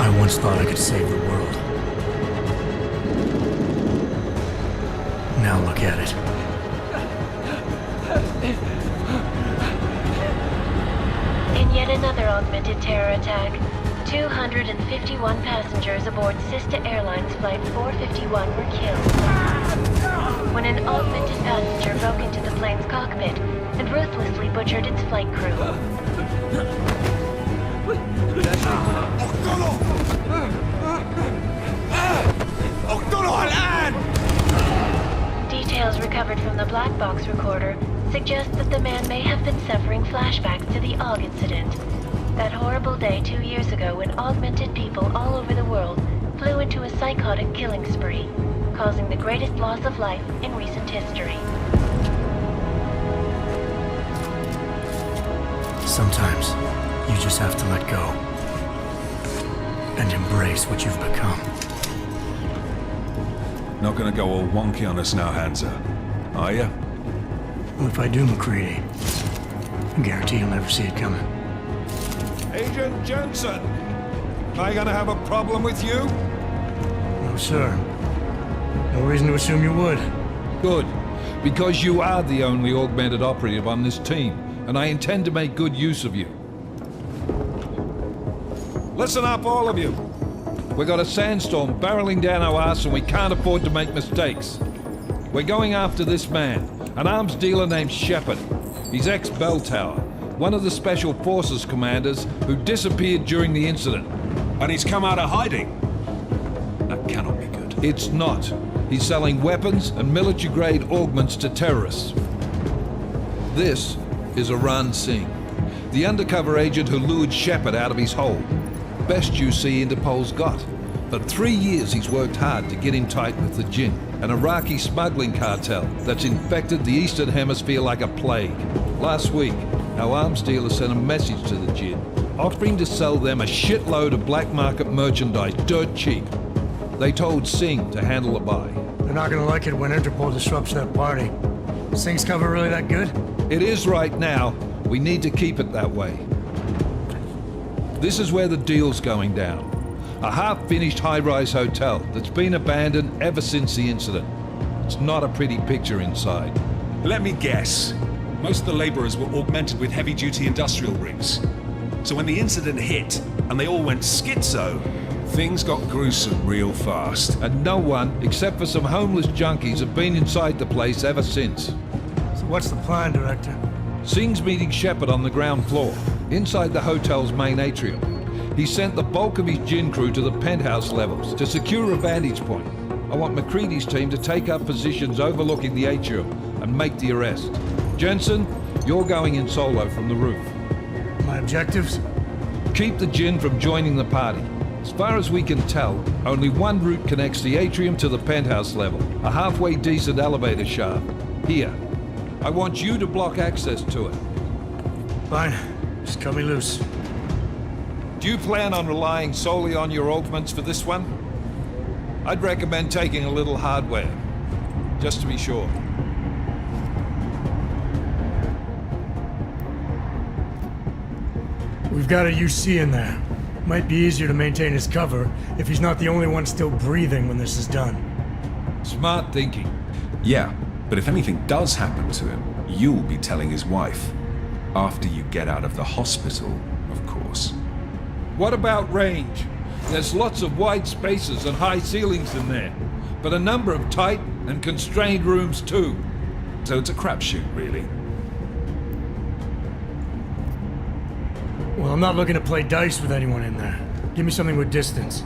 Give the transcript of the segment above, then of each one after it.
I once thought I could save the world. Now look at it. In yet another augmented terror attack, 251 passengers aboard Sister Airlines Flight 451 were killed when an augmented passenger broke into the plane's cockpit and ruthlessly butchered its flight crew. Details recovered from the black box recorder suggest that the man may have been suffering flashbacks to the AUG incident. That horrible day 2 years ago when augmented people all over the world flew into a psychotic killing spree, causing the greatest loss of life in recent history. Sometimes, you just have to let go. And embrace what you've become. Not gonna go all wonky on us now, Hansa, are ya? Well, if I do, McCready, I guarantee you'll never see it coming. Agent Jensen! Am I gonna have a problem with you? No, sir. No reason to assume you would. Good. Because you are the only augmented operative on this team, and I intend to make good use of you. Listen up, all of you. We got a sandstorm barreling down our ass and we can't afford to make mistakes. We're going after this man, an arms dealer named Shepard. He's ex-Bell Tower, one of the Special Forces commanders who disappeared during the incident. And he's come out of hiding. That cannot be good. It's not. He's selling weapons and military-grade augments to terrorists. This is Aran Singh, the undercover agent who lured Shepard out of his hole. Best you see Interpol's got. For 3 years he's worked hard to get him tight with the Jinn, an Iraqi smuggling cartel that's infected the Eastern Hemisphere like a plague. Last week, our arms dealer sent a message to the Jinn, offering to sell them a shitload of black market merchandise dirt cheap. They told Singh to handle the buy. They're not gonna like it when Interpol disrupts that party. Singh's cover really that good? It is right now. We need to keep it that way. This is where the deal's going down. A half-finished high-rise hotel that's been abandoned ever since the incident. It's not a pretty picture inside. Let me guess. Most of the laborers were augmented with heavy-duty industrial rigs. So when the incident hit, and they all went schizo, things got gruesome real fast. And no one, except for some homeless junkies, have been inside the place ever since. So what's the plan, Director? Singh's meeting Shepard on the ground floor, inside the hotel's main atrium. He sent the bulk of his Jinn crew to the penthouse levels to secure a vantage point. I want McCready's team to take up positions overlooking the atrium and make the arrest. Jensen, you're going in solo from the roof. My objectives? Keep the Jinn from joining the party. As far as we can tell, only one route connects the atrium to the penthouse level, a halfway decent elevator shaft. Here. I want you to block access to it. Fine. Just cut me loose. Do you plan on relying solely on your augments for this one? I'd recommend taking a little hardware, just to be sure. We've got a UC in there. Might be easier to maintain his cover if he's not the only one still breathing when this is done. Smart thinking. Yeah, but if anything does happen to him, you'll be telling his wife. After you get out of the hospital, of course. What about range? There's lots of wide spaces and high ceilings in there, but a number of tight and constrained rooms too. So it's a crapshoot, really. Well, I'm not looking to play dice with anyone in there. Give me something with distance.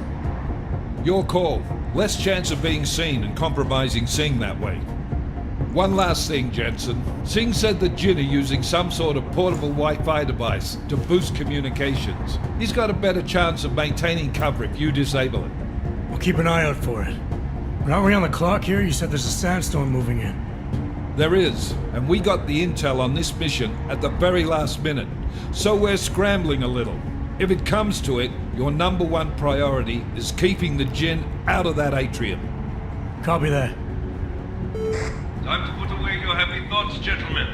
Your call. Less chance of being seen and compromising Singh that way. One last thing, Jensen. Singh said the Jinn are using some sort of portable Wi-Fi device to boost communications. He's got a better chance of maintaining cover if you disable it. We'll keep an eye out for it. But aren't we on the clock here? You said there's a sandstorm moving in. There is, and we got the intel on this mission at the very last minute, so we're scrambling a little. If it comes to it, your number one priority is keeping the Jinn out of that atrium. Copy that. Time to put away your heavy thoughts, gentlemen.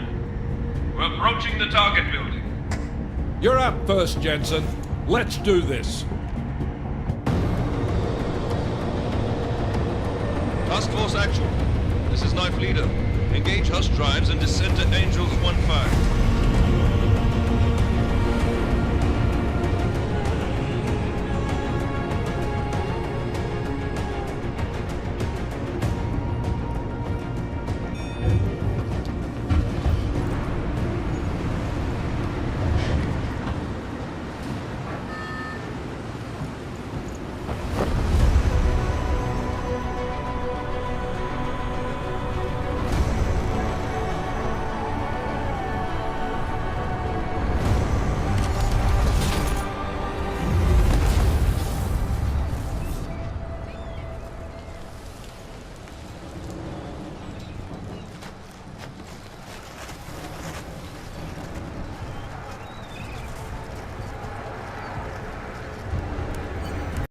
We're approaching the target building. You're up first, Jensen. Let's do this. Task Force Actual. This is Knife Leader. Engage Hush drives and descend to Angels 1-5.